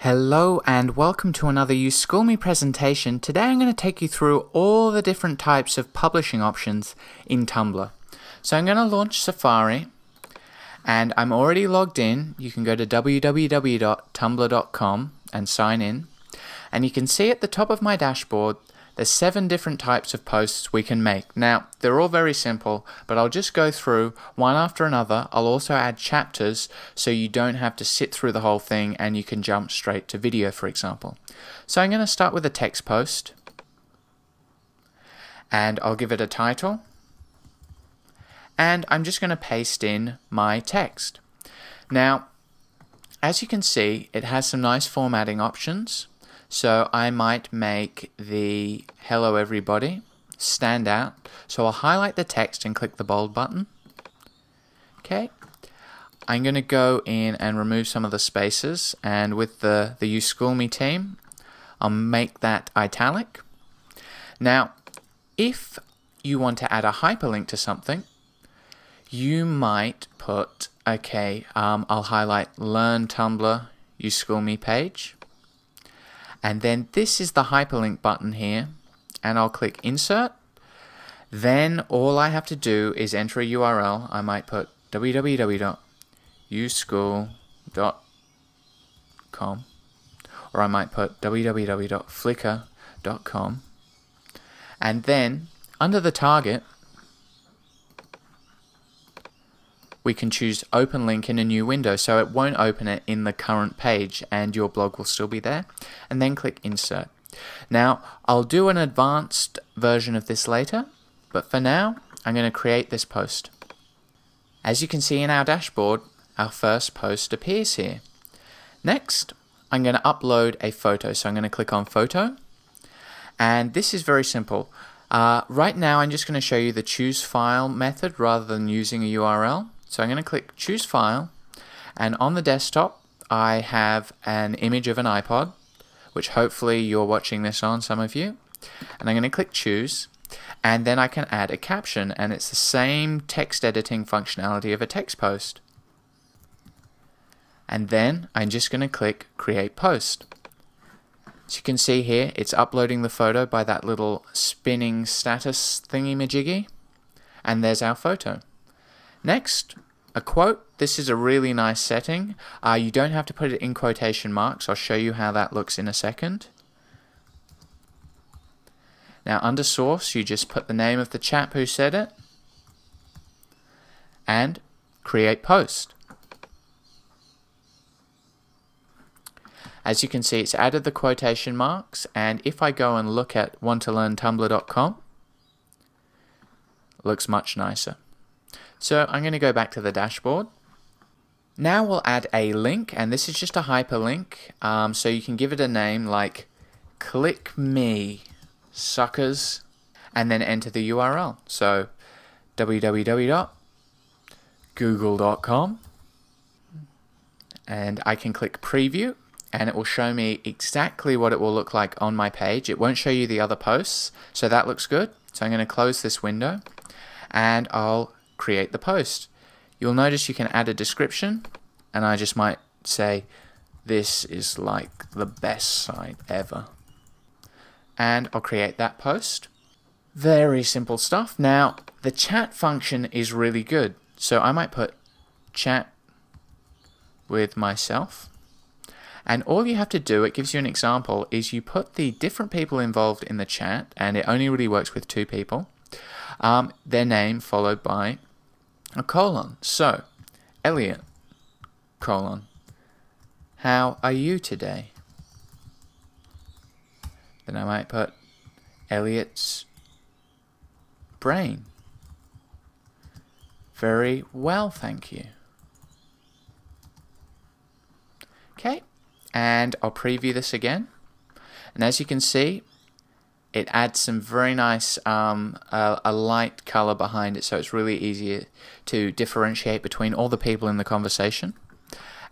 Hello and welcome to another uSchoolme presentation. Today I'm going to take you through all the different types of publishing options in Tumblr. So I'm going to launch Safari and I'm already logged in. You can go to www.tumblr.com and sign in. And you can see at the top of my dashboard there's 7 different types of posts we can make. Now, they're all very simple, but I'll just go through one after another. I'll also add chapters so you don't have to sit through the whole thing and you can jump straight to video, for example. So I'm going to start with a text post, and I'll give it a title, and I'm just going to paste in my text. Now, as you can see, it has some nice formatting options. So I might make the hello everybody stand out. So I'll highlight the text and click the bold button. Okay. I'm going to go in and remove some of the spaces, and with the uSchoolme team, I'll make that italic. Now, if you want to add a hyperlink to something, you might put, I'll highlight Learn Tumblr uSchoolme page. And then this is the hyperlink button here, and I'll click insert. Then all I have to do is enter a URL. I might put www.uschool.com, or I might put www.flickr.com. And then under the target, we can choose open link in a new window, so it won't open it in the current page and your blog will still be there, and then click insert. Now, I'll do an advanced version of this later, but for now, I'm going to create this post. As you can see in our dashboard, our first post appears here. Next, I'm going to upload a photo, so I'm going to click on photo, and this is very simple. Right now, I'm just going to show you the choose file method rather than using a URL. So I'm going to click choose file, and on the desktop I have an image of an iPod, which hopefully you're watching this on, some of you, and I'm going to click choose, and then I can add a caption, and it's the same text editing functionality of a text post. And then I'm just going to click create post. As you can see here, it's uploading the photo by that little spinning status thingy-majiggy, and there's our photo. Next, a quote. This is a really nice setting. You don't have to put it in quotation marks. I'll show you how that looks in a second. Now under source, you just put the name of the chap who said it and create post. As you can see, it's added the quotation marks, and if I go and look at wantolearntumblr.com, it looks much nicer. So I'm going to go back to the dashboard. Now we'll add a link, and this is just a hyperlink, so you can give it a name like click me suckers, and then enter the URL. So www.google.com, and I can click preview, and it will show me exactly what it will look like on my page. It won't show you the other posts, so that looks good. So I'm going to close this window, and I'll create the post. You'll notice you can add a description, and I just might say, this is like the best site ever. And I'll create that post. Very simple stuff. Now, the chat function is really good. So I might put chat with myself. And all you have to do, it gives you an example, is you put the different people involved in the chat, and it only really works with 2 people, their name followed by a colon. So, Elliot, colon, how are you today? Then I might put Elliot's brain. Very well, thank you. Okay, and I'll preview this again. And as you can see, it adds some very nice, a light color behind it, so it's really easy to differentiate between all the people in the conversation.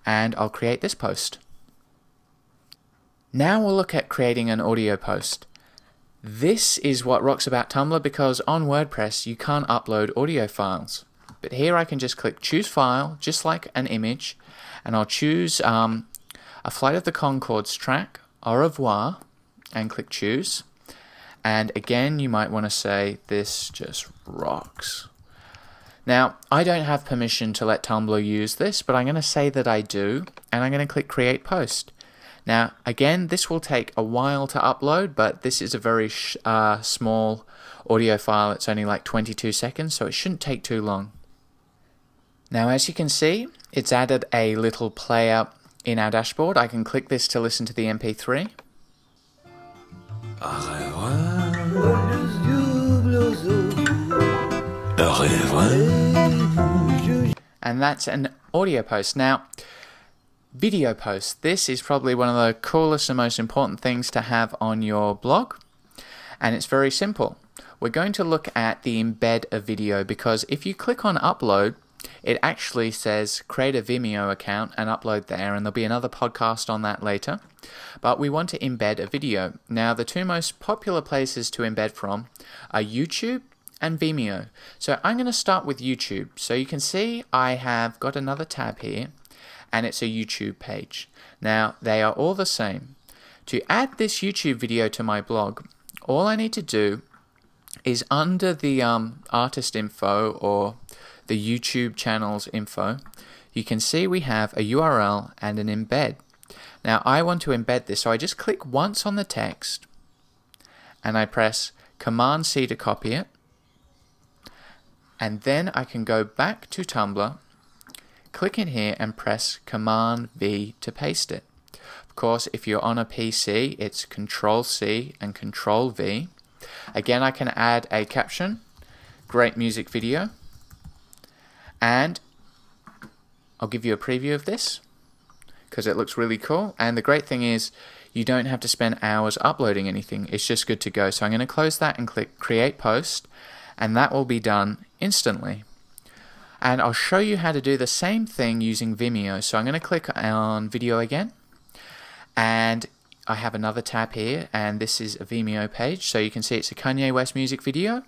And I'll create this post. Now we'll look at creating an audio post. This is what rocks about Tumblr, because on WordPress you can't upload audio files. But here I can just click choose file, just like an image, and I'll choose A Flight of the Conchords track, au revoir, and click choose. And again, you might want to say, this just rocks. Now, I don't have permission to let Tumblr use this, but I'm going to say that I do, and I'm going to click create post. Now, again, this will take a while to upload, but this is a very small audio file. It's only like 22 seconds, so it shouldn't take too long. Now, as you can see, it's added a little player in our dashboard. I can click this to listen to the MP3. And that's an audio post. Now, video post. This is probably one of the coolest and most important things to have on your blog. And it's very simple. We're going to look at the embed a video, because if you click on upload, it actually says create a Vimeo account and upload there, and there'll be another podcast on that later. But we want to embed a video. Now, the two most popular places to embed from are YouTube and Vimeo. So I'm going to start with YouTube. So you can see I have got another tab here, and it's a YouTube page. Now, they are all the same. To add this YouTube video to my blog, all I need to do is under the artist info or the YouTube channel's info, you can see we have a URL and an embed. Now, I want to embed this, so I just click once on the text, and I press Command-C to copy it, and then I can go back to Tumblr, click in here and press Command-V to paste it. Of course, if you're on a PC, it's Control-C and Control-V. Again, I can add a caption, great music video, and I'll give you a preview of this because it looks really cool. And the great thing is you don't have to spend hours uploading anything. It's just good to go. So I'm going to close that and click create post, and that will be done instantly. And I'll show you how to do the same thing using Vimeo. So I'm going to click on video again, and I have another tab here, and this is a Vimeo page. So you can see it's a Kanye West music video.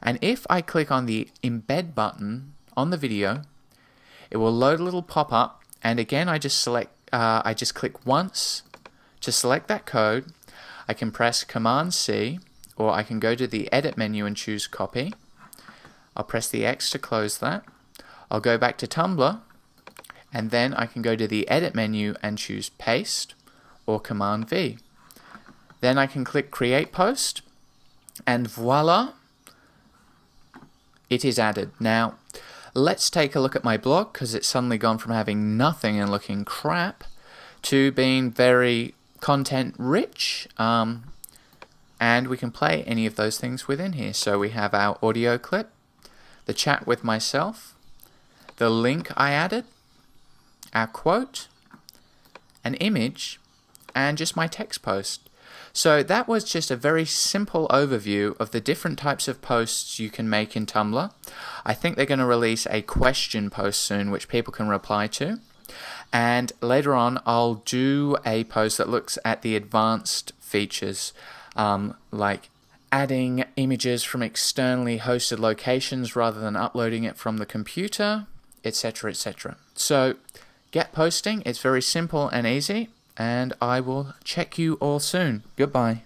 And if I click on the embed button on the video, it will load a little pop-up, and again I just click once to select that code. I can press Command-C, or I can go to the edit menu and choose copy. I'll press the X to close that. I'll go back to Tumblr, and then I can go to the edit menu and choose paste or Command-V. Then I can click create post, and voila, it is added. Now, let's take a look at my blog, because it's suddenly gone from having nothing and looking crap to being very content rich. And we can play any of those things within here. So we have our audio clip, the chat with myself, the link I added, our quote, an image, and just my text post. So that was just a very simple overview of the different types of posts you can make in Tumblr. I think they're going to release a question post soon which people can reply to. And later on I'll do a post that looks at the advanced features, like adding images from externally hosted locations rather than uploading it from the computer, etc., etc. So get posting. It's very simple and easy, and I will check you all soon. Goodbye.